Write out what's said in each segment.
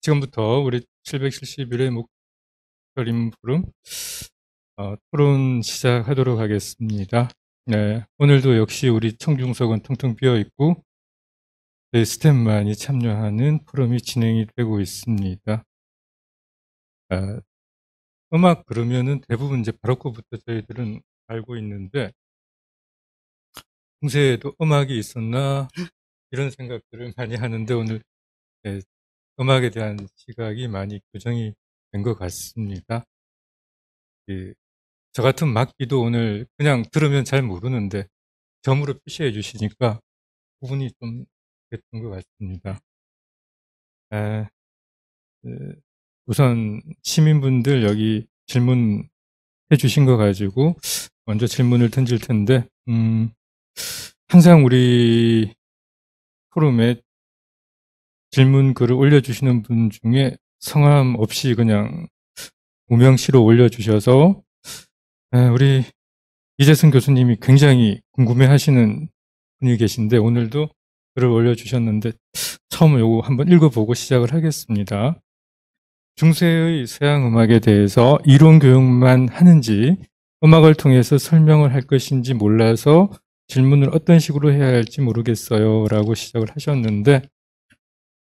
지금부터 우리 771회 목소림 포럼 토론 시작하도록 하겠습니다. 네, 오늘도 역시 우리 청중석은 텅텅 비어 있고 저희 스태프만이 참여하는 포럼이 진행이 되고 있습니다. 음악 그러면은 대부분 이제 바로크부터 저희들은 알고 있는데 중세에도 음악이 있었나 이런 생각들을 많이 하는데 오늘 네, 음악에 대한 시각이 많이 교정이 된 것 같습니다. 저 같은 막기도 오늘 그냥 들으면 잘 모르는데 점으로 표시해 주시니까 부분이 좀 됐던 것 같습니다. 우선 시민분들 여기 질문해 주신 거 가지고 먼저 질문을 던질 텐데 항상 우리 포럼에 질문 글을 올려주시는 분 중에 성함 없이 그냥 무명시로 올려주셔서 우리 이재승 교수님이 굉장히 궁금해하시는 분이 계신데 오늘도 글을 올려주셨는데 처음 요거 한번 읽어보고 시작을 하겠습니다. 중세의 서양 음악에 대해서 이론 교육만 하는지 음악을 통해서 설명을 할 것인지 몰라서 질문을 어떤 식으로 해야 할지 모르겠어요 라고 시작을 하셨는데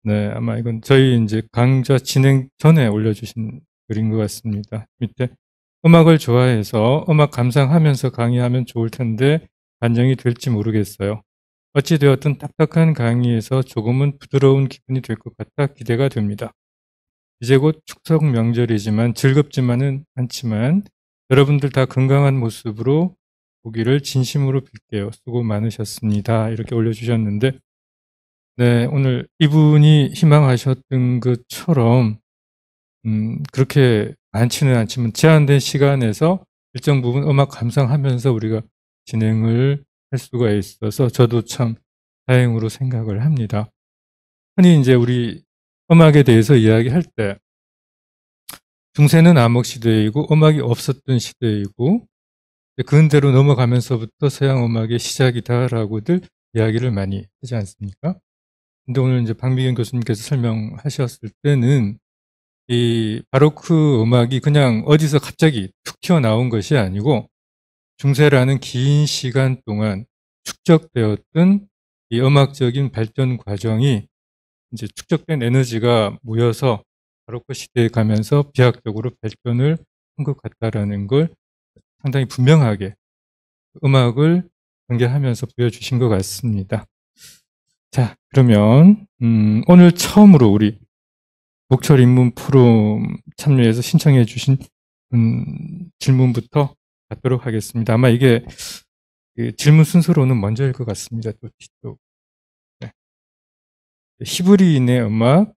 네, 아마 이건 저희 이제 강좌 진행 전에 올려주신 글인 것 같습니다. 밑에 음악을 좋아해서 음악 감상하면서 강의하면 좋을 텐데 반영이 될지 모르겠어요. 어찌되었든 딱딱한 강의에서 조금은 부드러운 기분이 될 것 같아 기대가 됩니다. 이제 곧 추석 명절이지만 즐겁지만은 않지만 여러분들 다 건강한 모습으로 보기를 진심으로 빌게요. 수고 많으셨습니다. 이렇게 올려주셨는데 네, 오늘 이분이 희망하셨던 것처럼 그렇게 많지는 않지만 제한된 시간에서 일정 부분 음악 감상하면서 우리가 진행을 할 수가 있어서 저도 참 다행으로 생각을 합니다. 흔히 이제 우리 음악에 대해서 이야기할 때 중세는 암흑 시대이고 음악이 없었던 시대이고 근대로 넘어가면서부터 서양 음악의 시작이다라고들 이야기를 많이 하지 않습니까? 근데 오늘 이제 박미경 교수님께서 설명하셨을 때는 이 바로크 음악이 그냥 어디서 갑자기 툭 튀어나온 것이 아니고 중세라는 긴 시간 동안 축적되었던 이 음악적인 발전 과정이 이제 축적된 에너지가 모여서 바로크 시대에 가면서 비약적으로 발전을 한 것 같다라는 걸 상당히 분명하게 음악을 전개하면서 보여주신 것 같습니다. 자, 그러면 오늘 처음으로 우리 목철 인문 포럼 참여해서 신청해 주신 질문부터 받도록 하겠습니다. 아마 이게 질문 순서로는 먼저일 것 같습니다. 또 뒤쪽. 네. 히브리인의 음악,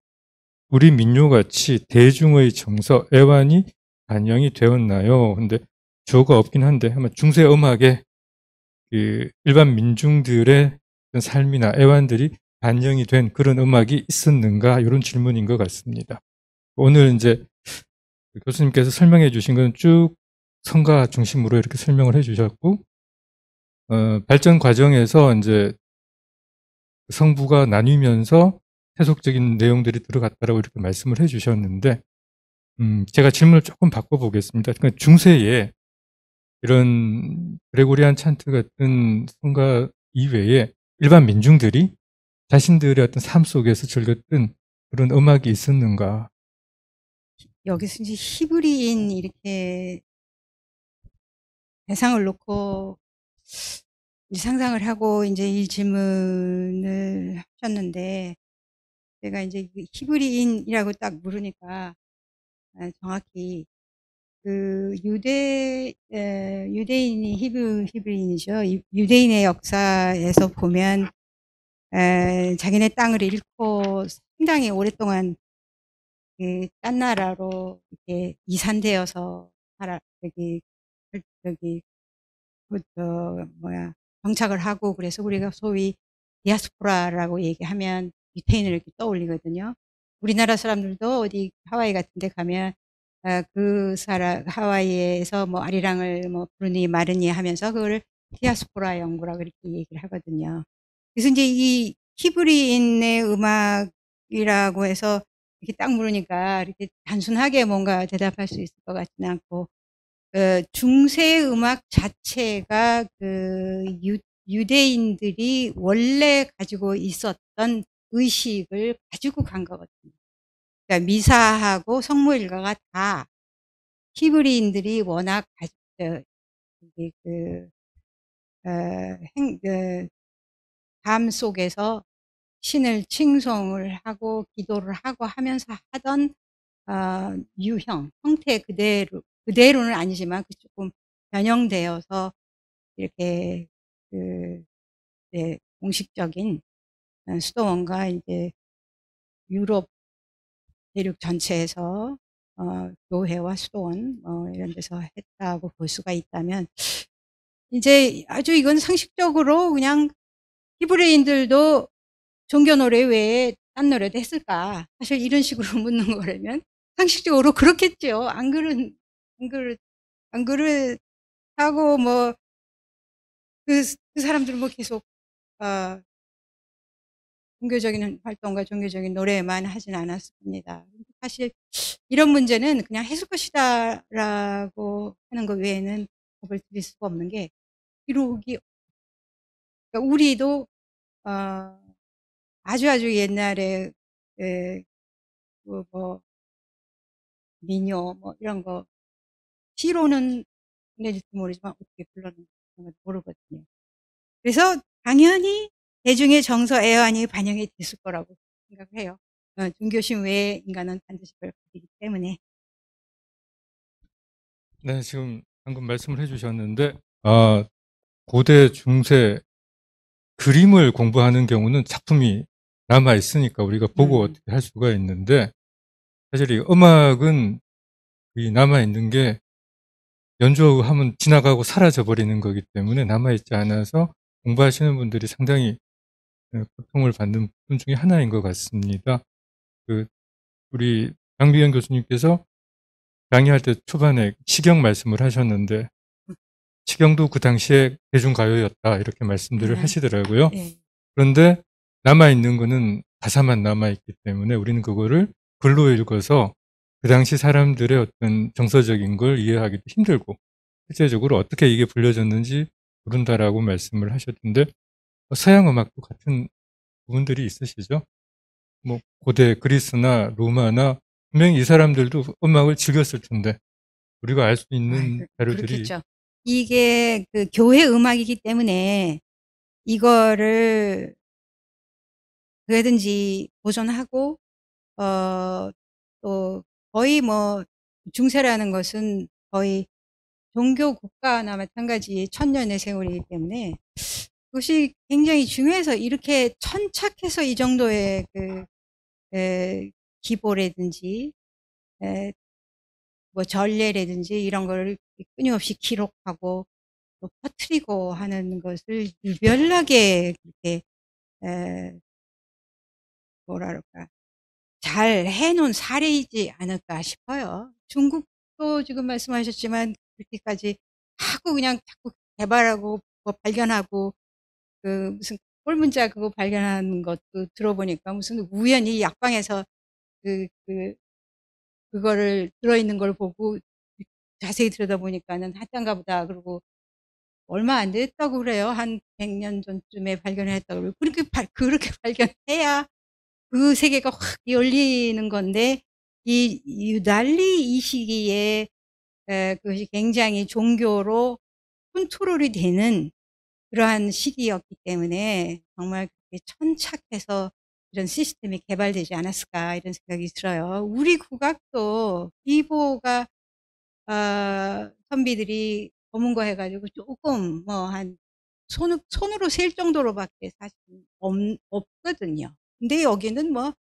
우리 민요같이 대중의 정서, 애환이 반영이 되었나요? 근데 주어가 없긴 한데 아마 중세 음악에 일반 민중들의 삶이나 애환들이 반영이 된 그런 음악이 있었는가? 이런 질문인 것 같습니다. 오늘 이제 교수님께서 설명해 주신 건 쭉 성가 중심으로 이렇게 설명을 해 주셨고, 발전 과정에서 이제 성부가 나뉘면서 해석적인 내용들이 들어갔다라고 이렇게 말씀을 해 주셨는데, 제가 질문을 조금 바꿔보겠습니다. 그러니까 중세에 이런 그레고리안 찬트 같은 성가 이외에 일반 민중들이 자신들의 어떤 삶 속에서 즐겼던 그런 음악이 있었는가? 여기서 이제 히브리인 이렇게 대상을 놓고 상상을 하고 이제 이 질문을 하셨는데 제가 이제 히브리인이라고 딱 물으니까 정확히 그 유대인이 히브리인이죠. 유대인의 역사에서 보면 자기네 땅을 잃고 상당히 오랫동안 딴 나라로 이렇게 이산되어서 여기 정착을 하고 그래서 우리가 소위 디아스포라라고 얘기하면 유태인을 이렇게 떠올리거든요. 우리나라 사람들도 어디 하와이 같은 데 가면 하와이에서 뭐 아리랑을 뭐 부르니 마르니 하면서 그걸 디아스포라 연구라 그렇게 얘기를 하거든요. 그래서 이제 이 히브리인의 음악이라고 해서 이렇게 딱 물으니까 이렇게 단순하게 뭔가 대답할 수 있을 것 같지는 않고, 중세 음악 자체가 유대인들이 원래 가지고 있었던 의식을 가지고 간 거거든요. 그러니까 미사하고 성모일가가 다 히브리인들이 워낙 이게 어, 삶 속에서 신을 칭송을 하고 기도를 하고 하면서 하던 형태 그대로는 아니지만 조금 변형되어서 이렇게 그 공식적인 수도원과 이제 유럽 대륙 전체에서 교회와 수도원 이런 데서 했다고 볼 수가 있다면, 이제 아주 이건 상식적으로 그냥 히브리인들도 종교 노래 외에 딴 노래도 했을까? 사실 이런 식으로 묻는 거라면 상식적으로 그렇겠죠. 안 그렇 안 그렇다고 뭐 그 사람들은 뭐 계속 어 종교적인 활동과 종교적인 노래만 하진 않았을 겁니다. 사실 이런 문제는 그냥 "했을 것이다."라고 하는 것 외에는 답을 드릴 수가 없는 게, 기록이, 그러니까 우리도 아주 옛날에 그 뭐 민요 뭐 이런 거 시로는 낼지 모르지만 어떻게 불렀는지 그런 건 모르거든요. 그래서 당연히 대중의 정서 애환이 반영이 됐을 거라고 생각을 해요. 종교심 외에 인간은 반드시 그걸 가지기 때문에. 네, 지금 방금 말씀을 해주셨는데, 아, 고대, 중세 그림을 공부하는 경우는 작품이 남아 있으니까 우리가 보고 어떻게 할 수가 있는데, 사실 이 음악은 이 남아 있는 게 연주하면 지나가고 사라져 버리는 거기 때문에 남아 있지 않아서 공부하시는 분들이 상당히 고통을 받는 부분 중에 하나인 것 같습니다. 우리 강비현 교수님께서 강의할 때 초반에 시경 말씀을 하셨는데, 시경도 그 당시에 대중가요였다 이렇게 말씀들을 하시더라고요. 네. 그런데 남아있는 거는 가사만 남아있기 때문에 우리는 그거를 글로 읽어서 그 당시 사람들의 어떤 정서적인 걸 이해하기도 힘들고 실제적으로 어떻게 이게 불려졌는지 모른다라고 말씀을 하셨던데, 서양 음악도 같은 부분들이 있으시죠? 뭐 고대 그리스나 로마나 분명히 이 사람들도 음악을 즐겼을 텐데 우리가 알 수 있는 자료들이. 그렇겠죠. 이게 교회 음악이기 때문에 이거를 그래든지 보존하고 또 거의 뭐 중세라는 것은 거의 종교 국가나 마찬가지의 천년의 세월이기 때문에 그것이 굉장히 중요해서 이렇게 천착해서 이 정도의 기보라든지 뭐 전례라든지 이런 거를 끊임없이 기록하고 또 퍼뜨리고 하는 것을 유별나게 그렇게 에 뭐라 그럴까, 잘 해 놓은 사례이지 않을까 싶어요. 중국도 지금 말씀하셨지만 그렇게까지 하고 그냥 자꾸 개발하고 뭐 발견하고, 무슨 꼴문자 그거 발견하는 것도 들어보니까 무슨 우연히 약방에서 그 그 그거를 들어있는 걸 보고 자세히 들여다보니까는 '하찮은가 보다.' 그러고 얼마 안 됐다고 그래요. 한 100년 전쯤에 발견을 했다고 그러고, 그렇게 발견해야 그 세계가 확 열리는 건데, 유달리 이 시기에 그것이 굉장히 종교로 컨트롤이 되는 그러한 시기였기 때문에 정말 그렇게 천착해서 이런 시스템이 개발되지 않았을까 이런 생각이 들어요. 우리 국악도 비보가 선비들이 검은거 해 가지고 쪼끔 뭐 한 손으로 셀 정도로밖에 사실 없거든요. 근데 여기는 뭐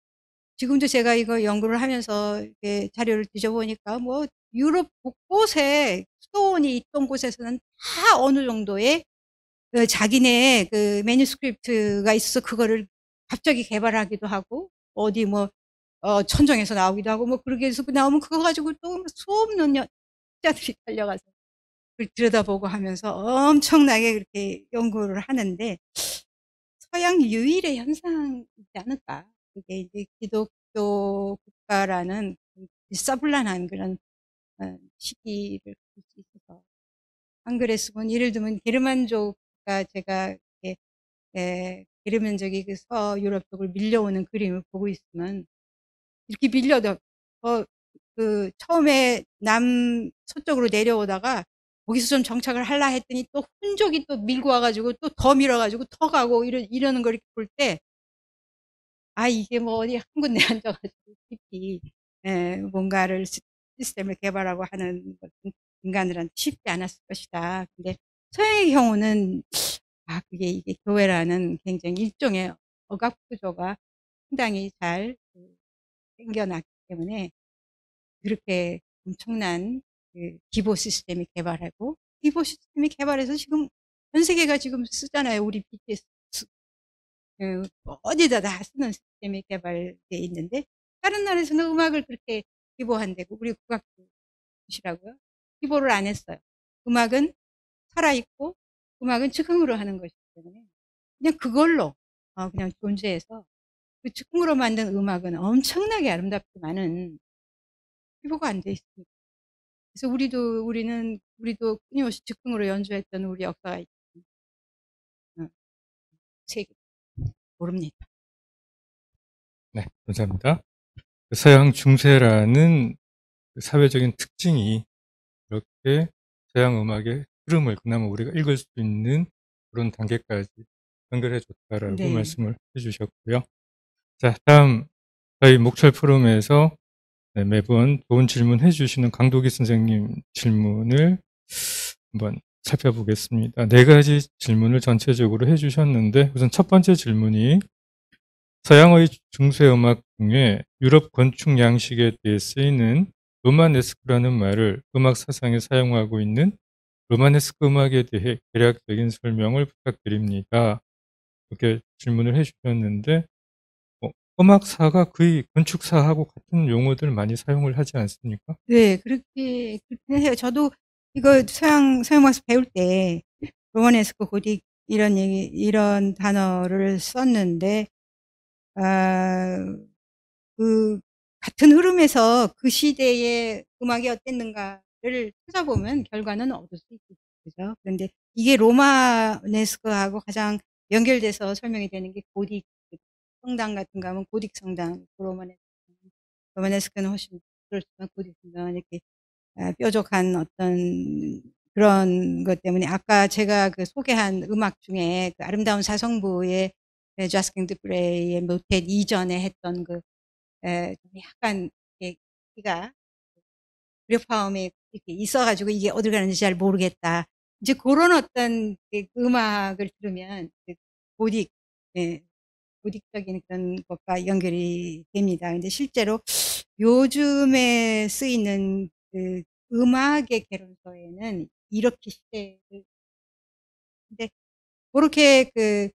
지금도 제가 이거 연구를 하면서 이렇게 자료를 뒤져보니까 뭐 유럽 곳곳에 수도원이 있던 곳에서는 다 어느 정도의 자기네 매뉴스크립트가 있어서 그거를 갑자기 개발하기도 하고, 어디 뭐 천정에서 나오기도 하고 뭐 그렇게 해서 나오면 그거 가지고 또 수없는 학자들이 달려가서 그걸 들여다보고 하면서 엄청나게 그렇게 연구를 하는데, 서양 유일의 현상이지 않을까. 그게 이제 기독교 될까라는 일사불란한 그런 시기를 볼 수 있어서 안 그랬으면 예를 들면 게르만족과 제가 이렇게 게르만족이 그 서유럽 쪽을 밀려오는 그림을 보고 있으면 이렇게 밀려도 그 처음에 남서쪽으로 내려오다가 거기서 좀 정착을 할라 했더니 또 훈족이 또 밀고 와가지고 또 더 밀어가지고 더 가고 이러는 걸 이렇게 볼 때, 아, 이게 뭐 어디 한 군데 앉아가지고 깊이 뭔가를 시스템을 개발하고 하는 것은 인간들한테 쉽지 않았을 것이다. 근데 서양의 경우는 그게 이게 교회라는 굉장히 일종의 억압 구조가 상당히 잘 생겨났기 때문에 그렇게 엄청난 그 기보 시스템이 개발하고 기보 시스템이 개발해서 지금 전 세계가 지금 쓰잖아요. 우리 BTS 어디다 다 쓰는 시스템이 개발돼 있는데 다른 나라에서는 음악을 그렇게 기보한대고 우리 국악도 보시라고요. 기보를 안 했어요. 음악은 살아있고 음악은 즉흥으로 하는 것이기 때문에 그냥 그걸로 그냥 존재해서 그 즉흥으로 만든 음악은 엄청나게 아름답지만은 기보가 안 돼 있습니다. 그래서 우리도 끊임없이 즉흥으로 연주했던 우리 역사가 있 세계 모릅니다. 네, 감사합니다. 서양 중세라는 그 사회적인 특징이 이렇게 서양 음악의 흐름을 그나마 우리가 읽을 수 있는 그런 단계까지 연결해 줬다라고 네. 말씀을 해주셨고요. 자, 다음 저희 목철 포럼에서 매번 좋은 질문 해주시는 강도기 선생님 질문을 한번 살펴보겠습니다. 4가지 질문을 전체적으로 해주셨는데 우선 첫 번째 질문이 서양의 중세음악 중에 유럽 건축 양식에 대해 쓰이는 로마네스크라는 말을 음악 사상에 사용하고 있는 로마네스크 음악에 대해 대략적인 설명을 부탁드립니다. 이렇게 질문을 해주셨는데 음악사가 거의 건축사하고 같은 용어들 많이 사용을 하지 않습니까? 네. 그렇긴 해요. 저도 이거 서양 와서 배울 때 로마네스크 고딕 이런 단어를 썼는데 그 같은 흐름에서 그 시대의 음악이 어땠는가를 찾아보면 결과는 얻을 수 있겠죠. 그죠? 그런데 이게 로마네스크하고 가장 연결돼서 설명이 되는 게 고딕 성당 같은 거 하면 고딕 성당, 로마네스크는 훨씬 그렇지만 고딕 성당은 이렇게 뾰족한 어떤 그런 것 때문에 아까 제가 그 소개한 음악 중에 그 아름다운 사성부의 자스킨 드프레이의 모텟 이전에 했던 그 약간 이렇게 키가 불협화음이 이렇게 있어가지고 이게 어디로 가는지 잘 모르겠다. 이제 그런 어떤 그 음악을 들으면 그 고딕, 예, 고딕적인 그런 것과 연결이 됩니다. 근데 실제로 요즘에 쓰이는 그 음악의 개론서에는 이렇게 시대를 근데 그렇게 그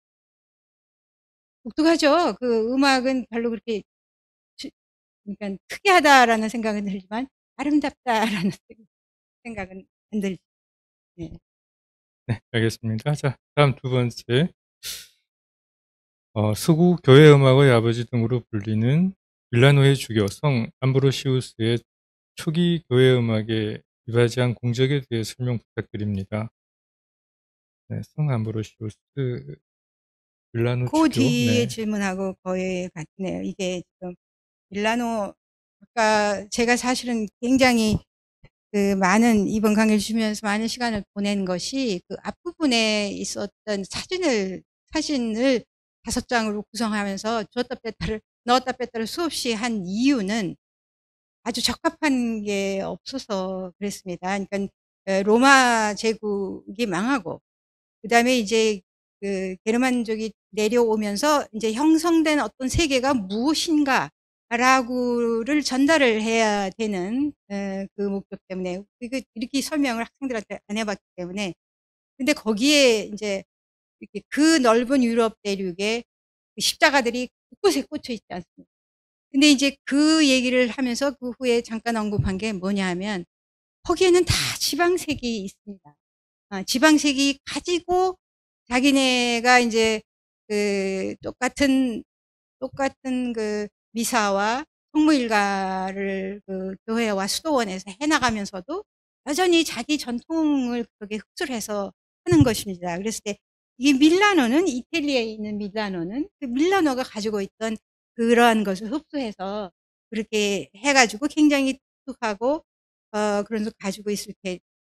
독특하죠. 그 음악은 별로 그렇게 그러니까 특이하다라는 생각은 들지만 아름답다라는 생각은 안 들죠. 네. 네, 알겠습니다. 자, 다음 두 번째. 서구 교회 음악의 아버지 등으로 불리는 밀라노의 주교 성 암브로시우스의 초기 교회 음악의 비바지한 공적에 대해 설명 부탁드립니다. 네, 성 암브로시우스 밀라노 그 주교. 뒤에 네. 질문하고 거의 같네요. 이게 지금 밀라노 아까 제가 사실은 굉장히 그 많은 이번 강의를 주면서 많은 시간을 보낸 것이 그 앞부분에 있었던 사진을 5장으로 구성하면서 줬다 뺐다를 넣었다 뺐다를 수없이 한 이유는 아주 적합한 게 없어서 그랬습니다. 그러니까 로마 제국이 망하고 그다음에 이제 그 게르만족이 내려오면서 이제 형성된 어떤 세계가 무엇인가라고를 전달을 해야 되는 그 목적 때문에 이렇게 설명을 학생들한테 안 해봤기 때문에 근데 거기에 이제 이렇게 그 넓은 유럽 대륙에 그 십자가들이 곳곳에 꽂혀 있지 않습니까? 근데 이제 그 얘기를 하면서 그 후에 잠깐 언급한 게 뭐냐 하면 거기에는 다 지방색이 있습니다. 지방색이 가지고 자기네가 이제 그 똑같은 그 미사와 성모일가를 그 교회와 수도원에서 해나가면서도 여전히 자기 전통을 그렇게 흡수를 해서 하는 것입니다. 그랬을 때 이 밀라노는 이태리에 있는 밀라노는 그 밀라노가 가지고 있던 그러한 것을 흡수해서 그렇게 해가지고 굉장히 독특하고 그런 걸 가지고 있을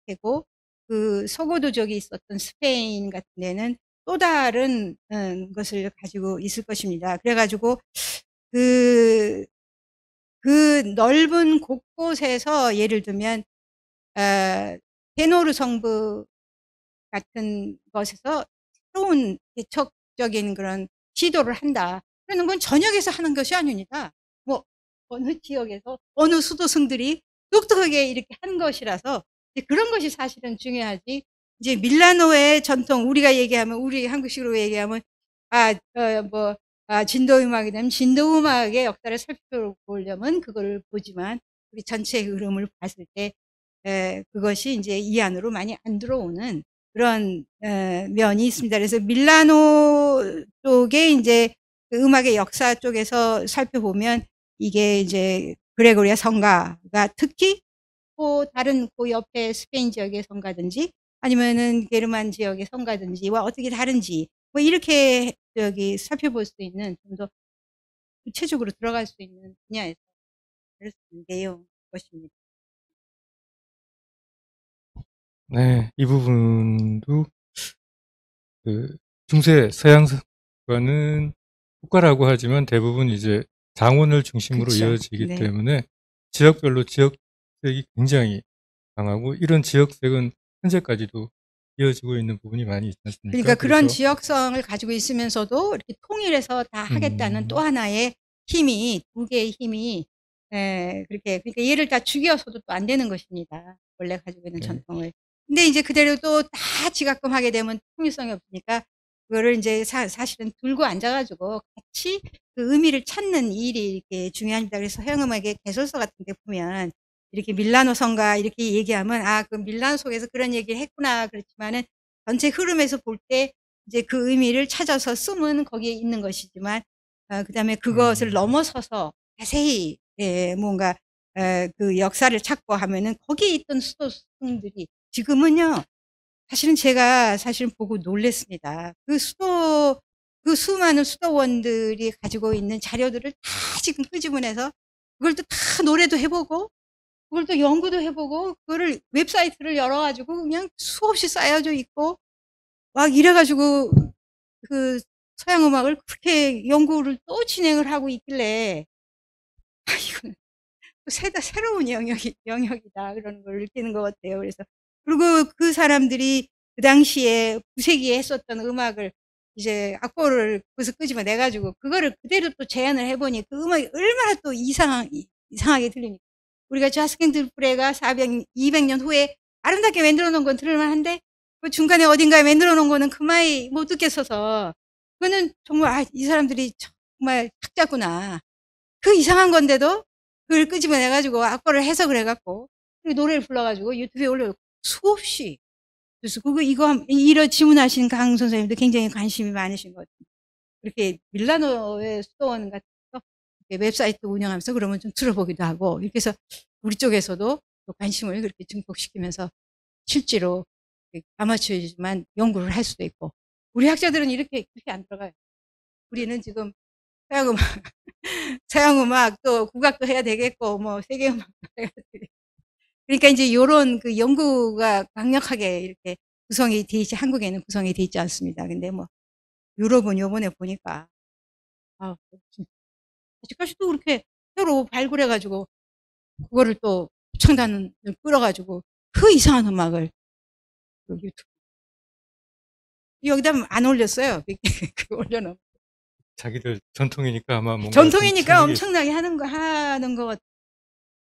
테고 그 서고도적이 있었던 스페인 같은 데는 또 다른 것을 가지고 있을 것입니다. 그래가지고 그, 그 넓은 곳곳에서 예를 들면 테노르 성부 같은 것에서 새로운 개척적인 그런 시도를 한다. 그러는 건 전역에서 하는 것이 아닙니다. 뭐 어느 지역에서 어느 수도승들이 독특하게 이렇게 한 것이라서 이제 그런 것이 사실은 중요하지. 이제 밀라노의 전통 우리가 얘기하면 우리 한국식으로 얘기하면 진도 음악이 되면 진도 음악의 역사를 살펴보려면 그걸 보지만 우리 전체 흐름을 봤을 때 그것이 이제 이 안으로 많이 안 들어오는 그런 면이 있습니다. 그래서 밀라노 쪽에 이제 그 음악의 역사 쪽에서 살펴보면 이게 이제 그레고리아 성가가 특히 또 다른 그 옆에 스페인 지역의 성가든지 아니면은 게르만 지역의 성가든지와 어떻게 다른지 뭐 이렇게 저기 살펴볼 수 있는 좀 더 구체적으로 들어갈 수 있는 분야에서 그럴 수 있는 내용 것입니다. 네, 이 부분도 그 중세 서양과는 국가라고 하지만 대부분 이제 장원을 중심으로 그쵸. 이어지기 네. 때문에 지역별로 지역색이 굉장히 강하고 이런 지역색은 현재까지도 이어지고 있는 부분이 많이 있지 않습니까? 그러니까 그런 그래서 지역성을 가지고 있으면서도 이렇게 통일해서 다 하겠다는 또 하나의 힘이, 두 개의 힘이, 그렇게, 그러니까 얘를 다 죽여서도 또 안 되는 것입니다. 원래 가지고 있는 네. 전통을. 근데 이제 그대로 또 다 지각금 하게 되면 통일성이 없으니까 그거를 이제 사실은 들고 앉아가지고 같이 그 의미를 찾는 일이 이렇게 중요합니다. 그래서 서양음악의 개설서 같은 데 보면 이렇게 밀라노 성가 이렇게 얘기하면 그 밀라노 속에서 그런 얘기를 했구나. 그렇지만은 전체 흐름에서 볼 때 이제 그 의미를 찾아서 쓰면 거기에 있는 것이지만 그다음에 그것을 넘어서서 자세히 뭔가 그 역사를 찾고 하면은 거기에 있던 수도승들이 지금은요. 사실은 제가 사실은 보고 놀랐습니다. 그 수많은 수도원들이 가지고 있는 자료들을 다 지금 끄집어내서 그걸 또 다 노래도 해보고 그걸 또 연구도 해보고 그거를 웹사이트를 열어가지고 그냥 수없이 쌓여져 있고 막 이래가지고 그 서양 음악을 그렇게 연구를 또 진행을 하고 있길래 이건 또 새로운 영역이다 그러는 걸 느끼는 것 같아요. 그래서 그리고 그 사람들이 그 당시에 9세기에 했었던 음악을 이제 악보를 거기서 끄집어내 가지고 그거를 그대로 또 재현을 해보니 그 음악이 얼마나 또 이상하게 들리니까 우리가 자스킨 드프레가 200년 후에 아름답게 만들어 놓은 건 들을만한데 그 중간에 어딘가에 만들어 놓은 거는 그마이 못 듣겠어서 그거는 정말 이 사람들이 정말 학자구나. 그 이상한 건데도 그걸 끄집어내 가지고 악보를 해석을 해 갖고 노래를 불러 가지고 유튜브에 올려 수없이. 그래서 이런 질문하신 강 선생님도 굉장히 관심이 많으신 것 같아요. 그렇게 밀라노의 수도원 같은 거 웹사이트 운영하면서 그러면 좀 들어보기도 하고 이렇게 해서 우리 쪽에서도 또 관심을 그렇게 증폭시키면서 실제로 아마추어이지만 연구를 할 수도 있고 우리 학자들은 그렇게 안 들어가요. 우리는 지금 서양음악, 서양음악 또 국악도 해야 되겠고 뭐 세계음악도 해야 되겠고 그러니까 이제 요런 그 연구가 강력하게 이렇게 구성이 돼 있지 한국에는 구성이 돼 있지 않습니다. 근데 뭐 유럽은 요번에 보니까 아직까지도 그렇게 새로 발굴해 가지고 그거를 또 합창단을 끌어 가지고 그 이상한 음악을 여기다 안 올렸어요. 그 올려놓은. 자기들 전통이니까 아마 뭔가 전통이니까 엄청나게 하는 것 같아요.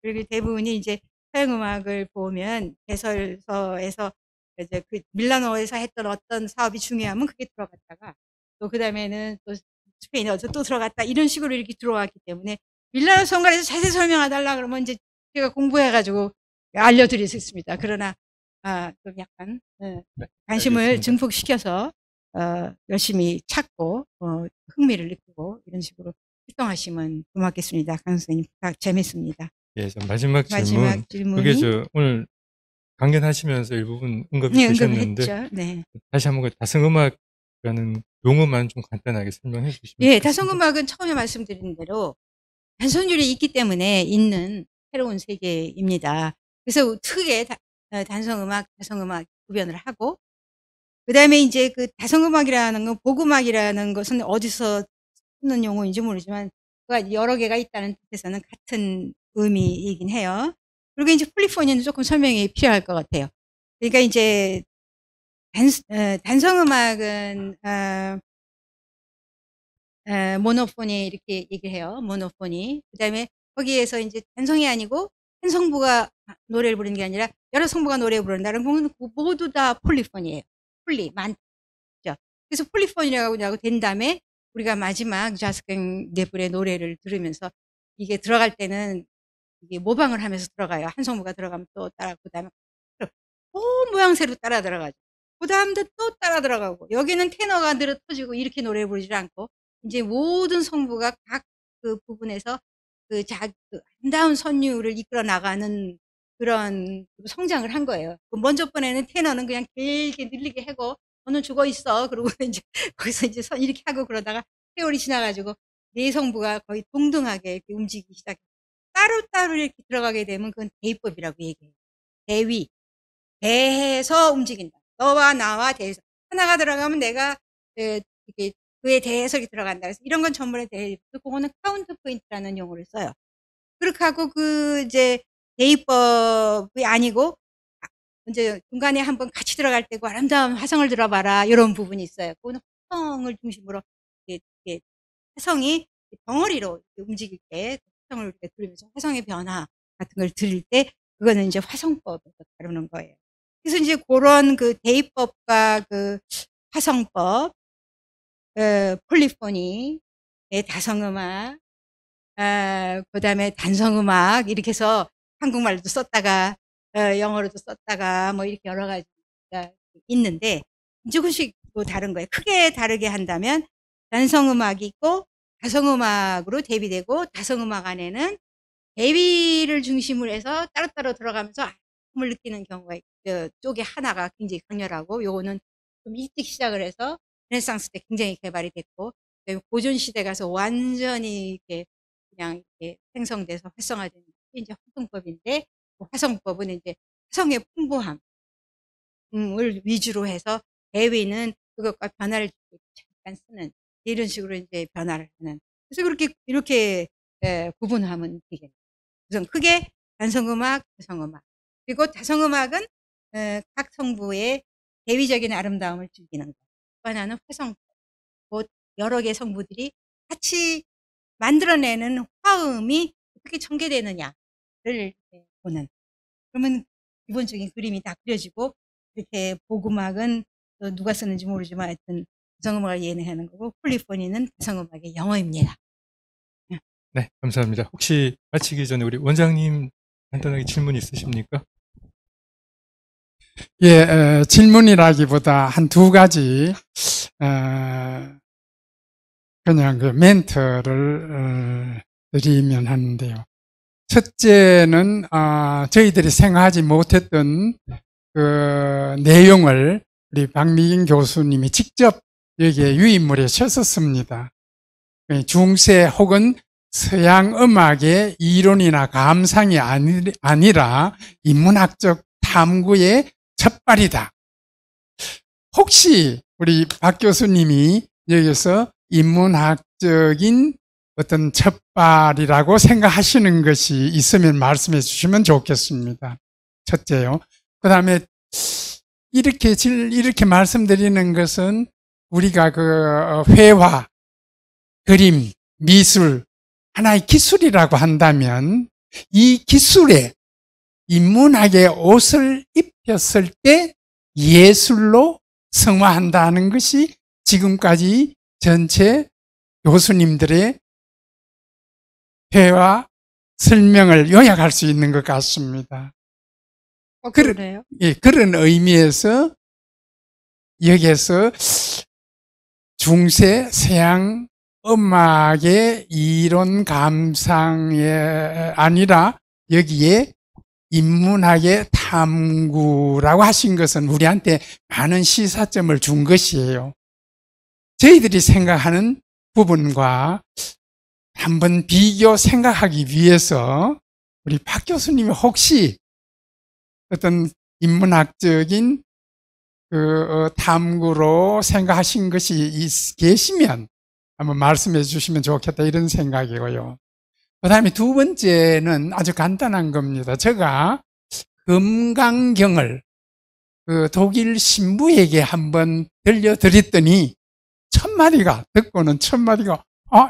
그리고 대부분이 이제 서양음악을 보면 개설서에서 이제 그 밀라노에서 했던 어떤 사업이 중요하면 그게 들어갔다가 또 그다음에는 또 스페인에 어디서 또 들어갔다 이런 식으로 이렇게 들어왔기 때문에 밀라노 성가에서 자세히 설명해달라 그러면 이제 제가 공부해가지고 알려드릴 수 있습니다. 그러나 좀 약간 관심을 알겠습니다. 증폭시켜서 열심히 찾고 흥미를 느끼고 이런 식으로 활동하시면 고맙겠습니다. 강 선생님, 재밌습니다. 예, 마지막 마지막 질문. 그게 질문이 오늘 강연하시면서 일부분 언급이 네, 되셨는데, 언급했죠. 네. 다시 한번 다성음악이라는 용어만 좀 간단하게 설명해 주시면 예, 좋겠습니다. 다성음악은 처음에 말씀드린 대로 단선율이 있기 때문에 있는 새로운 세계입니다. 그래서 크게 단성음악, 다성음악 구별을 하고, 그 다음에 이제 그 다성음악이라는 건, 복음악이라는 것은 어디서 쓰는 용어인지 모르지만, 그가 여러 개가 있다는 뜻에서는 같은 의미이긴 해요. 그리고 이제 폴리포니는 조금 설명이 필요할 것 같아요. 그러니까 이제 단성음악은, 모노포니 이렇게 얘기해요. 모노포니. 그다음에 거기에서 이제 단성이 아니고 한 성부가 노래를 부르는 게 아니라 여러 성부가 노래 부른다는 건 모두 다 폴리포니예요. 많죠. 그래서 폴리포니라고 된 다음에 우리가 마지막 자스강 네블의 노래를 들으면서 이게 들어갈 때는 이게 모방을 하면서 들어가요. 한 성부가 들어가면 또 따라, 그다음에 온 모양새로 따라 들어가죠. 그다음도 또 따라 들어가고, 여기는 테너가 늘어 터지고 이렇게 노래 부르지 않고 이제 모든 성부가 각 그 부분에서 그 아름다운 선율을 이끌어 나가는 그런 성장을 한 거예요. 먼저 번에는 테너는 그냥 길게 늘리게 하고 너는 죽어 있어. 그러고 이제 거기서 이제 이렇게 하고 그러다가 세월이 지나가지고 네 성부가 거의 동등하게 이렇게 움직이기 시작해요. 따로따로 이렇게 들어가게 되면 그건 대위법이라고 얘기해요. 대해서 움직인다. 너와 나와 대해서. 하나가 들어가면 내가 이렇게 그에 대해서 이렇게 들어간다. 그래서 이런 건 전문에 대해, 그거는 카운트 포인트라는 용어를 써요. 그렇게 하고 이제 대위법이 아니고 이제 중간에 한번 같이 들어갈 때고 아름다운 화성을 들어봐라. 이런 부분이 있어요. 그거는 화성을 중심으로 이렇게 화성이 덩어리로 움직일 때 화성을 이렇게 들으면서 화성의 변화 같은 걸 들을 때 그거는 이제 화성법에서 다루는 거예요. 그래서 이제 그런 그 대위법과 그 화성법, 폴리포니, 다성음악, 그다음에 단성음악 이렇게 해서 한국말로도 썼다가 영어로도 썼다가 뭐 이렇게 여러 가지가 있는데 조금씩 또 다른 거예요. 크게 다르게 한다면 단성음악이 있고 다성음악으로 대비되고, 다성음악 안에는 대비를 중심으로 해서 따로따로 들어가면서 아픔을 느끼는 경우가 쪽에 하나가 굉장히 강렬하고, 요거는 좀 일찍 시작을 해서 르네상스 때 굉장히 개발이 됐고, 고전 시대 가서 완전히 이렇게 그냥 이렇게 생성돼서 활성화되는 게 이제 화성법인데, 그 화성법은 이제 화성의 풍부함을 위주로 해서 대위는 그것과 변화를 주고 잠깐 쓰는 이런 식으로 이제 변화를 하는. 그래서 그렇게 이렇게 구분하면 되겠네요. 우선 크게 단성음악, 다성음악. 그리고 다성음악은 각 성부의 대위적인 아름다움을 즐기는 것. 또 하나는 화성법. 곧 여러 개의 성부들이 같이 만들어내는 화음이 어떻게 전개되느냐를 보는. 그러면 기본적인 그림이 다 그려지고, 이렇게 복음악은 또 누가 쓰는지 모르지만 하여튼 다성음악을 예능하는 거고, 폴리포니는 다성음악의 영어입니다. 네, 감사합니다. 혹시 마치기 전에 우리 원장님 간단하게 질문 있으십니까? 예, 질문이라기보다 한 두 가지, 그냥 그 멘트를 드리면 하는데요. 첫째는, 저희들이 생각하지 못했던 그 내용을 우리 박미경 교수님이 직접 여기에 유인물에 셨었습니다. 중세 혹은 서양 음악의 이론이나 감상이 아니라 인문학적 탐구의 첫발이다. 혹시 우리 박 교수님이 여기서 인문학적인 어떤 첫발이라고 생각하시는 것이 있으면 말씀해 주시면 좋겠습니다. 첫째요. 그 다음에 이렇게 말씀드리는 것은 우리가 그 회화, 그림, 미술, 하나의 기술이라고 한다면 이 기술에 인문학의 옷을 입혔을 때 예술로 성화한다는 것이 지금까지 전체 교수님들의 회화 설명을 요약할 수 있는 것 같습니다. 그래요? 예, 그런 의미에서 여기에서 중세 서양 음악의 이론 감상이 아니라 여기에 인문학의 탐구라고 하신 것은 우리한테 많은 시사점을 준 것이에요. 저희들이 생각하는 부분과 한번 비교 생각하기 위해서 우리 박 교수님이 혹시 어떤 인문학적인 탐구로 생각하신 것이 계시면 한번 말씀해 주시면 좋겠다 이런 생각이고요. 그 다음에 두 번째는 아주 간단한 겁니다. 제가 금강경을 독일 신부에게 한번 들려드렸더니 첫마디가 듣고는 첫마디가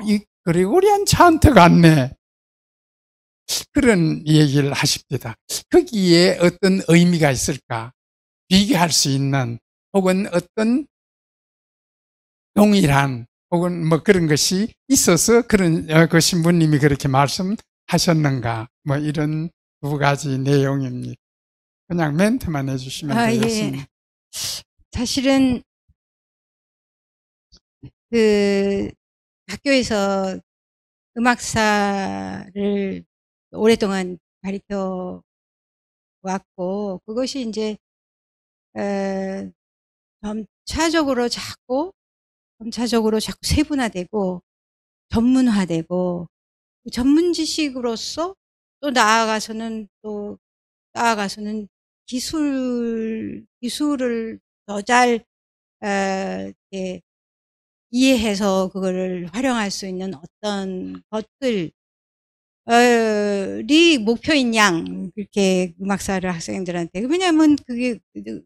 이 그레고리안 찬트 같네 그런 얘기를 하십니다. 거기에 어떤 의미가 있을까 비교할 수 있는 혹은 어떤 동일한 혹은 뭐 그런 것이 있어서 그런 그 신부님이 그렇게 말씀하셨는가 뭐 이런 두 가지 내용입니다. 그냥 멘트만 해주시면 되겠습니다. 예. 사실은 그 학교에서 음악사를 오랫동안 가르쳐 왔고 그것이 이제 점차적으로 자꾸 세분화되고 전문화되고 전문 지식으로서 또 나아가서는 기술을 더 잘 이해해서 그거를 활용할 수 있는 어떤 것들이 목표인 양 그렇게 음악사를 학생들한테 왜냐하면 그게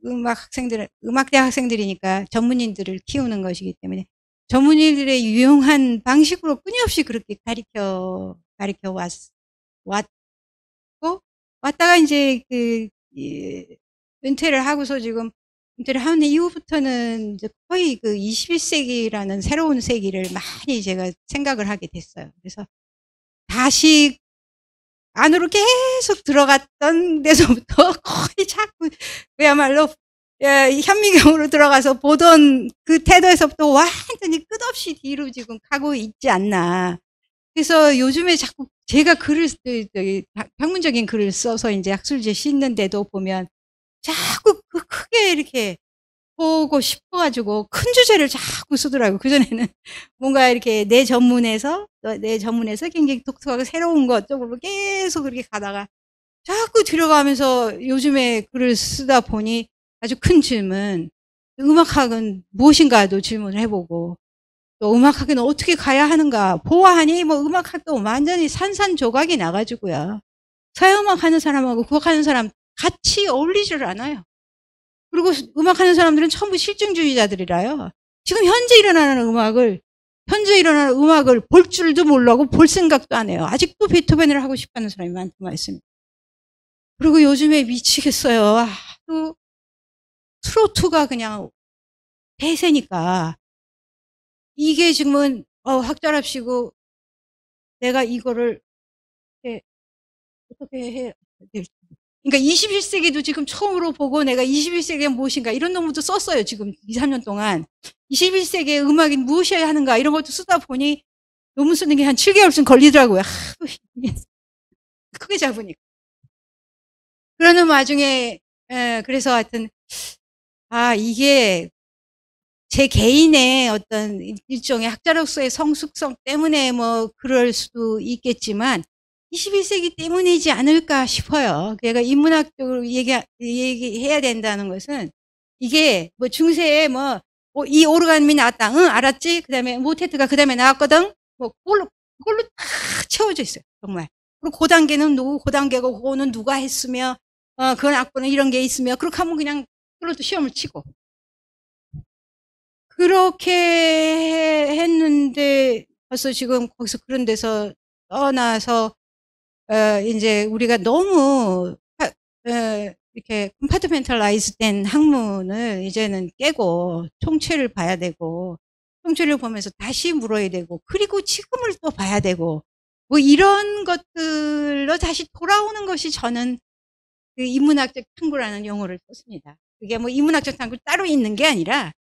음악대 학생들이니까 전문인들을 키우는 것이기 때문에 전문인들의 유용한 방식으로 끊임없이 그렇게 가르쳐 왔다가 이제 은퇴를 하고서 지금 은퇴를 하는 이후부터는 이제 거의 21세기라는 새로운 세기를 많이 제가 생각을 하게 됐어요. 그래서 다시 안으로 계속 들어갔던 데서부터 거의 자꾸 그야말로 현미경으로 들어가서 보던 그 태도에서부터 완전히 끝없이 뒤로 지금 가고 있지 않나. 그래서 요즘에 자꾸 제가 학문적인 글을 써서 이제 학술지 싣는데도 보면 자꾸 크게 이렇게 보고 싶어가지고 큰 주제를 자꾸 쓰더라고요. 그전에는 뭔가 이렇게 내 전문에서 굉장히 독특하고 새로운 것 쪽으로 계속 그렇게 가다가 자꾸 들어가면서 요즘에 글을 쓰다 보니 아주 큰 질문, 음악학은 무엇인가도 질문을 해보고 또 음악학에는 어떻게 가야 하는가 보아하니 뭐 음악학도 완전히 산산조각이 나가지고요. 서양음악 하는 사람하고 국악하는 사람 같이 어울리지를 않아요. 그리고 음악하는 사람들은 전부 실증주의자들이라요. 지금 현재 일어나는 음악을 볼 줄도 모르고 볼 생각도 안 해요. 아직도 베토벤을 하고 싶어하는 사람이 많다고 말씀입니다. 그리고 요즘에 미치겠어요. 또 트로트가 그냥 대세니까 이게 지금은 학자랍시고 내가 이거를 어떻게 해야 될지. 그러니까 21세기도 지금 처음으로 보고 내가 21세기가 무엇인가 이런 논문도 썼어요. 지금 2, 3년 동안. 21세기의 음악이 무엇이어야 하는가 이런 것도 쓰다 보니 논문 쓰는 게 한 7개월쯤 걸리더라고요. 크게 잡으니까. 그러는 와중에 그래서 하여튼 이게 제 개인의 어떤 일종의 학자로서의 성숙성 때문에 뭐 그럴 수도 있겠지만 21세기 때문이지 않을까 싶어요. 그러니까 인문학적으로 얘기해야 된다는 것은 이게 뭐 중세에 이 오르간이 나왔다. 응, 알았지? 그 다음에 모테트가 그 다음에 나왔거든? 그걸로 다 채워져 있어요. 정말. 그리고 고단계는 누구, 고단계고, 그거는 누가 했으며, 그건 악보는 이런 게 있으며, 그렇게 하면 그냥 그걸로 시험을 치고. 그렇게 했는데, 벌써 지금 거기서 그런 데서 떠나서, 이제 우리가 너무, 이렇게 컴파트멘탈라이즈 된 학문을 이제는 깨고 총체를 봐야 되고, 총체를 보면서 다시 물어야 되고, 그리고 지금을 또 봐야 되고, 뭐 이런 것들로 다시 돌아오는 것이 저는 그 인문학적 탐구라는 용어를 썼습니다. 그게 뭐 인문학적 탐구 따로 있는 게 아니라,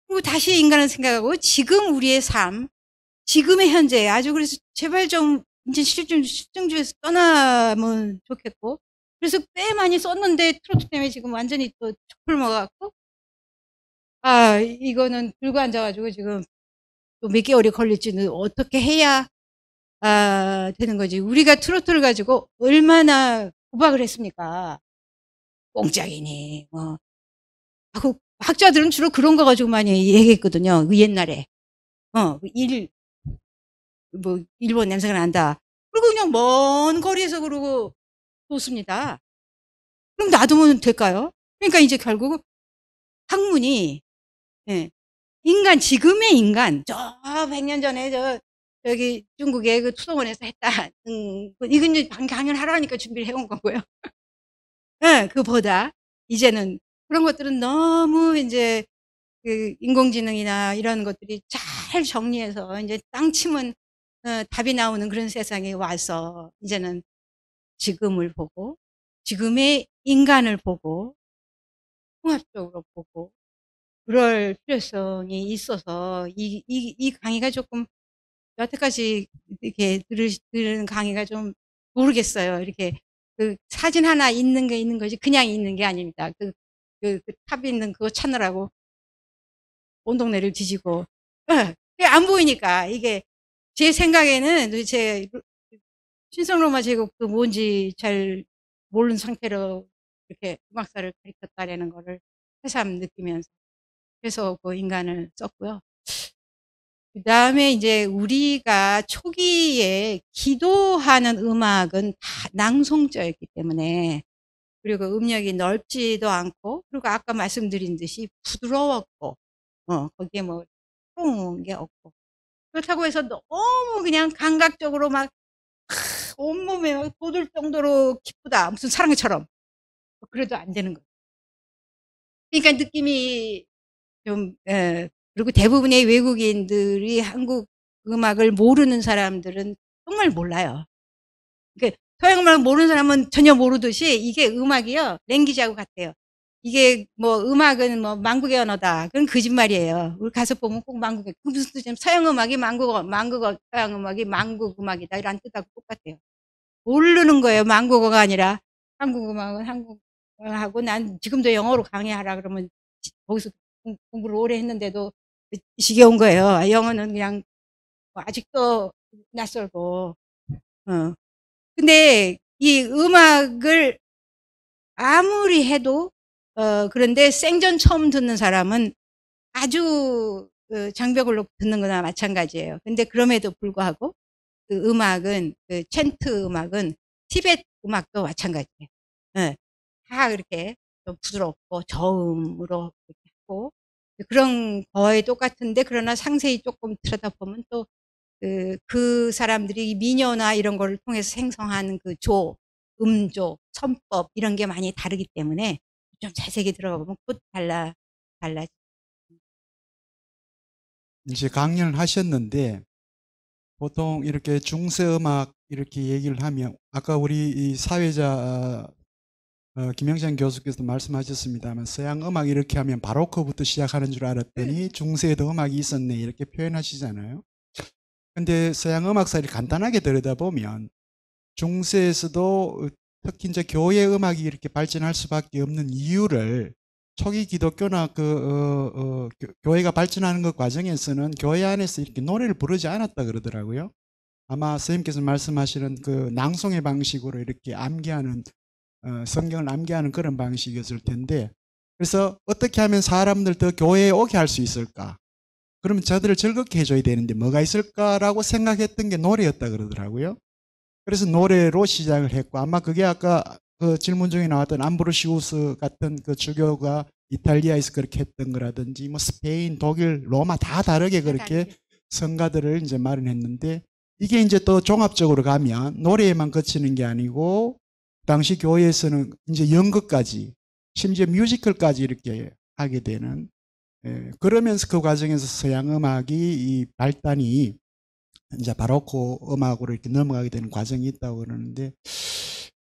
그리고 다시 인간을 생각하고 지금 우리의 삶, 지금의 현재 아주 그래서 제발 좀 이제 실증주에서 떠나면 좋겠고 그래서 꽤 많이 썼는데 트로트 때문에 지금 완전히 또 촛불 먹어갖고 이거는 들고 앉아가지고 지금 또 몇 개월이 걸릴지는 어떻게 해야 되는 거지. 우리가 트로트를 가지고 얼마나 구박을 했습니까? 꽁짝이니 뭐. 그 학자들은 주로 그런 거 가지고 많이 얘기했거든요. 그 옛날에 일본 냄새가 난다. 그리고 그냥 먼 거리에서 그러고 쏘습니다. 그럼 놔두면 될까요? 그러니까 이제 결국 학문이 지금의 인간, 저 100년 전에 저기 중국의 그 투동원에서 했다. 이건 이제 강연하라니까 준비를 해온 거고요. 그보다 이제는 그런 것들은 너무 이제 그 인공지능이나 이런 것들이 잘 정리해서 이제 땅 치면 답이 나오는 그런 세상에 와서 이제는 지금을 보고 지금의 인간을 보고 통합적으로 보고 그럴 필요성이 있어서 이 강의가 조금 여태까지 이렇게 들은 강의가 좀 모르겠어요. 이렇게 그 사진 하나 있는 게 있는 거지 그냥 있는 게 아닙니다. 그 탑 있는 그거 찾느라고 온 동네를 뒤지고 안 보이니까 이게 제 생각에는 도대체 신성로마 제국도 뭔지 잘 모르는 상태로 이렇게 음악사를 가르쳤다라는 거를 새삼 느끼면서 그래서 그 인간을 썼고요. 그 다음에 이제 우리가 초기에 기도하는 음악은 다 낭송자였기 때문에 그리고 음역이 넓지도 않고 그리고 아까 말씀드린 듯이 부드러웠고 거기에 뭐 그런 게 없고 그렇다고 해서 너무 그냥 감각적으로 막 온몸에 막 돋을 정도로 기쁘다 무슨 사랑처럼 그래도 안 되는 거예요. 그러니까 느낌이 좀 그리고 대부분의 외국인들이 한국 음악을 모르는 사람들은 정말 몰라요. 그러니까 서양 음악을 모르는 사람은 전혀 모르듯이 이게 음악이요 랭귀지하고 같아요. 이게 뭐 음악은 뭐 만국의 언어다. 그건 거짓말이에요. 우리 가서 보면 꼭 만국의 그 무슨 뜻이냐면 서양 음악이 만국어 서양 음악이 만국 음악이다 이런 뜻하고 똑같아요. 모르는 거예요. 만국어가 아니라 한국 음악은 한국어하고 난 지금도 영어로 강의하라 그러면 거기서 공부를 오래 했는데도 지겨운 거예요. 영어는 그냥 아직도 낯설고. 근데 이 음악을 아무리 해도 그런데 생전 처음 듣는 사람은 아주 장벽을 놓고 듣는 거나 마찬가지예요. 근데 그럼에도 불구하고 그 음악은 그 챈트 음악은 티베트 음악도 마찬가지예요. 다 그렇게 좀 부드럽고 저음으로 이렇게 하고 그런 거에 똑같은데 그러나 상세히 조금 들여다보면 또 그 사람들이 민요나 이런 거를 통해서 생성하는 그 음조, 선법 이런 게 많이 다르기 때문에 좀 자세히 들어가 보면 또 달라. 이제 강연을 하셨는데 보통 이렇게 중세음악 이렇게 얘기를 하면 아까 우리 이 사회자 김영찬 교수께서 말씀하셨습니다만 서양 음악 이렇게 하면 바로크부터 시작하는 줄 알았더니 중세에도 음악이 있었네 이렇게 표현하시잖아요. 근데 서양 음악사를 간단하게 들여다보면 중세에서도 특히 이제 교회 음악이 이렇게 발전할 수밖에 없는 이유를 초기 기독교나 교회가 발전하는 그 과정에서는 교회 안에서 이렇게 노래를 부르지 않았다 그러더라고요. 아마 선생님께서 말씀하시는 그 낭송의 방식으로 이렇게 암기하는 성경을 암기하는 그런 방식이었을 텐데 그래서 어떻게 하면 사람들 더 교회에 오게 할 수 있을까? 그러면 저들을 즐겁게 해줘야 되는데 뭐가 있을까라고 생각했던 게 노래였다 그러더라고요. 그래서 노래로 시작을 했고 아마 그게 아까 그 질문 중에 나왔던 암브로시우스 같은 그 주교가 이탈리아에서 그렇게 했던 거라든지 뭐 스페인, 독일, 로마 다 다르게 그렇게 성가들을 이제 마련했는데 이게 이제 또 종합적으로 가면 노래에만 그치는 게 아니고 당시 교회에서는 이제 연극까지 심지어 뮤지컬까지 이렇게 하게 되는 그러면서 그 과정에서 서양 음악이 이 발단이 이제 바로크 음악으로 이렇게 넘어가게 되는 과정이 있다고 그러는데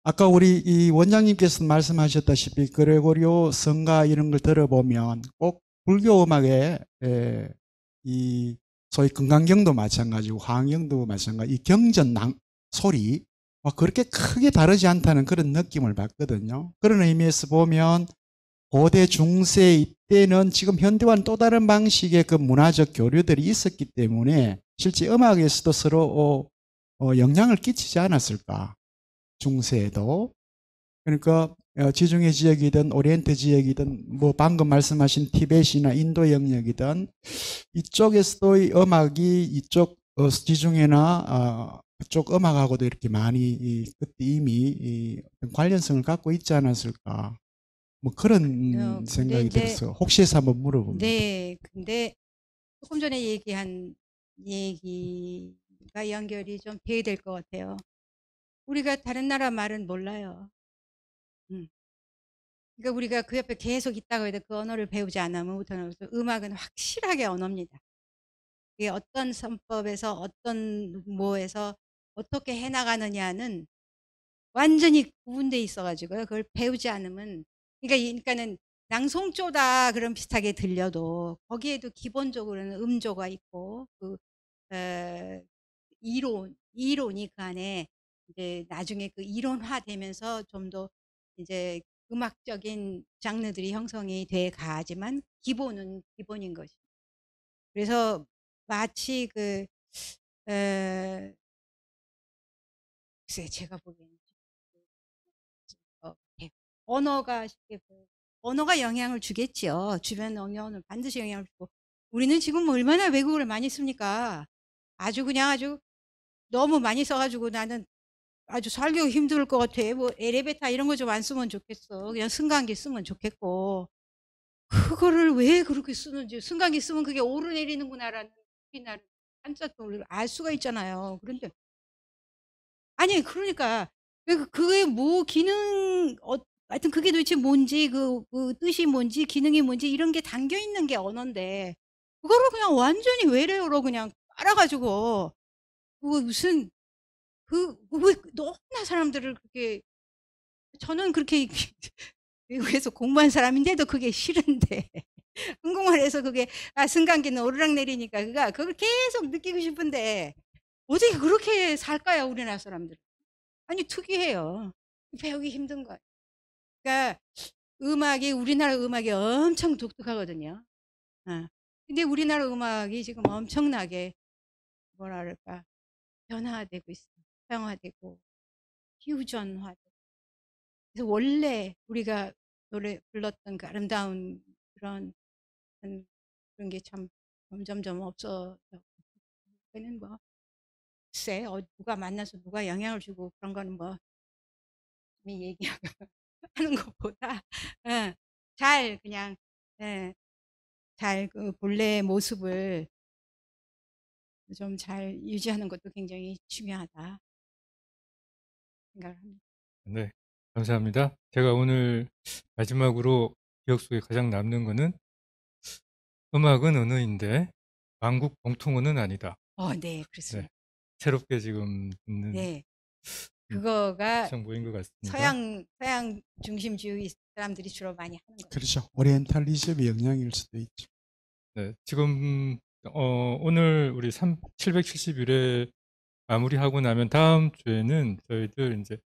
아까 우리 이 원장님께서 말씀하셨다시피 그레고리오 성가 이런 걸 들어보면 꼭 불교 음악에 이 소위 금강경도 마찬가지고 화엄경도 마찬가지. 이 경전 소리 그렇게 크게 다르지 않다는 그런 느낌을 받거든요. 그런 의미에서 보면 고대 중세 이때는 지금 현대와는 또 다른 방식의 그 문화적 교류들이 있었기 때문에 실제 음악에서도 서로 영향을 끼치지 않았을까. 중세에도. 그러니까 지중해 지역이든 오리엔트 지역이든 뭐 방금 말씀하신 티벳이나 인도 영역이든 이쪽에서도 이 음악이 이쪽 지중해나 그쪽 음악하고도 이렇게 많이 그때 이미 어떤 관련성을 갖고 있지 않았을까. 뭐 그런 생각이 들어서 혹시 해서 한번 물어봅니다. 네, 근데 조금 전에 얘기한 얘기가 연결이 좀 돼야 될 것 같아요. 우리가 다른 나라 말은 몰라요. 그러니까 우리가 그 옆에 계속 있다고 해도 그 언어를 배우지 않으면 못하는 거죠. 음악은 확실하게 언어입니다. 이게 어떤 선법에서 어떤 뭐에서 어떻게 해나가느냐는 완전히 구분돼 있어가지고요. 그걸 배우지 않으면 그러니까는 낭송조다 그런 비슷하게 들려도 거기에도 기본적으로는 음조가 있고 그 이론이 그 안에 이제 나중에 그 이론화되면서 좀 더 이제 음악적인 장르들이 형성이 돼 가지만 기본은 기본인 것이. 그래서 마치 글쎄 제가 보기에는 언어가 쉽게 언어가 영향을 주겠지요. 주변 영향을 반드시 영향을 주고 우리는 지금 얼마나 외국어를 많이 씁니까? 아주 너무 많이 써가지고 나는 아주 살기 힘들 것 같아. 뭐 엘리베이터 이런 거 좀 안 쓰면 좋겠어. 그냥 승강기 쓰면 좋겠고 그거를 왜 그렇게 쓰는지 승강기 쓰면 그게 오르내리는구나라는 우리나라 깜짝 놀라 알 수가 있잖아요. 그런데 아니 그러니까 그게 뭐 기능 하여튼 그게 도대체 뭔지 그 뜻이 뭔지 기능이 뭔지 이런 게 담겨 있는 게 언어인데 그거를 그냥 완전히 외래어로 그냥 깔아가지고 무슨 왜 너무나 사람들을 그렇게 저는 그렇게 외국에서 공부한 사람인데도 그게 싫은데 한국말에서 그게 승강기는 오르락내리니까 그걸 계속 느끼고 싶은데 어떻게 그렇게 살까요 우리나라 사람들? 아니 특이해요. 배우기 힘든 거예요. 그러니까 우리나라 음악이 엄청 독특하거든요. 근데 우리나라 음악이 지금 엄청나게 뭐라 그럴까 변화되고 있어요. 서양화되고 퓨전화되고. 그래서 원래 우리가 노래 불렀던 그 아름다운 그런 게 참 점점점 없어져. 그는 뭐 글쎄 누가 만나서 누가 영향을 주고 그런 거는 뭐 얘기하는 것보다 잘 그냥 잘 그 본래의 모습을 좀 잘 유지하는 것도 굉장히 중요하다 생각을 합니다. 네, 감사합니다. 제가 오늘 마지막으로 기억 속에 가장 남는 거는 음악은 언어인데 왕국 공통어는 아니다. 네, 그렇습니다. 네, 새롭게 지금 듣는 네, 그거가 정보인 것 같습니다. 서양 중심주의 사람들이 주로 많이 하는 거죠. 그렇죠. 오리엔탈리즘의 영향일 수도 있죠. 네, 지금 오늘 우리 771회 마무리하고 나면 다음 주에는 저희들 이제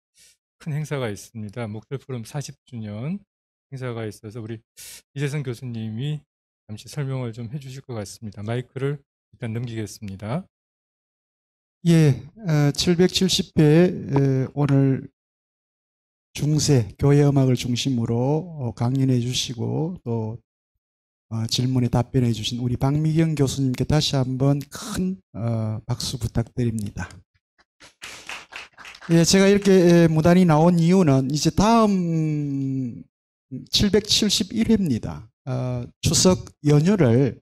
큰 행사가 있습니다. 목들 포럼 40주년 행사가 있어서 우리 이재성 교수님이 잠시 설명을 좀 해주실 것 같습니다. 마이크를 일단 넘기겠습니다. 예, 770회 오늘 중세 교회 음악을 중심으로 강연해 주시고 또 질문에 답변해 주신 우리 박미경 교수님께 다시 한번 큰 박수 부탁드립니다. 예, 제가 이렇게 무단히 나온 이유는 이제 다음 771회입니다. 추석 연휴를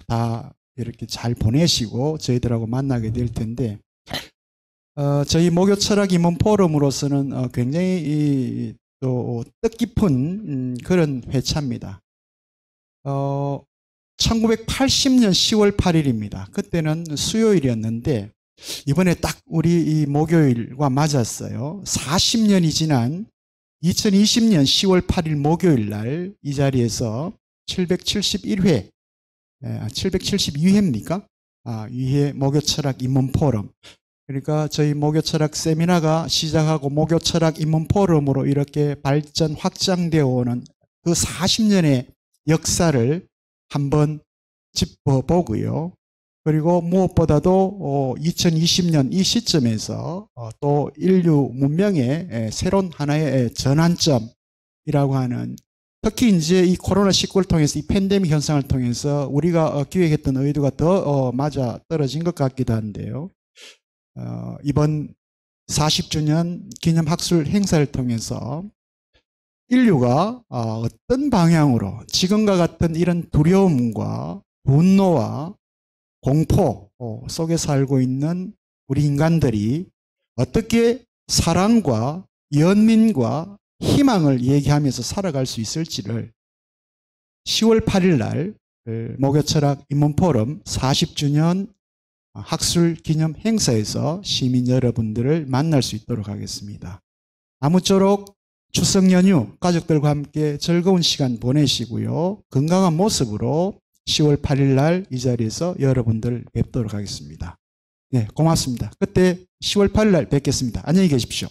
다 이렇게 잘 보내시고 저희들하고 만나게 될 텐데 저희 목요 철학 임원 포럼으로서는 굉장히 또 뜻깊은 그런 회차입니다. 1980년 10월 8일입니다. 그때는 수요일이었는데 이번에 딱 우리 이 목요일과 맞았어요. 40년이 지난 2020년 10월 8일 목요일 날 이 자리에서 771회, 772회입니까? 위해 목요철학 입문 포럼. 그러니까 저희 목요철학 세미나가 시작하고 목요철학 입문 포럼으로 이렇게 발전 확장되어 오는 그 40년의 역사를 한번 짚어보고요. 그리고 무엇보다도 2020년 이 시점에서 또 인류 문명의 새로운 하나의 전환점이라고 하는, 특히 이제 이 코로나19를 통해서 이 팬데믹 현상을 통해서 우리가 기획했던 의도가 더 맞아 떨어진 것 같기도 한데요. 이번 40주년 기념 학술 행사를 통해서 인류가 어떤 방향으로 지금과 같은 이런 두려움과 분노와 공포 속에 살고 있는 우리 인간들이 어떻게 사랑과 연민과 희망을 얘기하면서 살아갈 수 있을지를 10월 8일 날 목요철학 입문포럼 40주년 학술 기념 행사에서 시민 여러분들을 만날 수 있도록 하겠습니다. 아무쪼록 추석 연휴 가족들과 함께 즐거운 시간 보내시고요. 건강한 모습으로 10월 8일 날 이 자리에서 여러분들 뵙도록 하겠습니다. 네, 고맙습니다. 그때 10월 8일 날 뵙겠습니다. 안녕히 계십시오.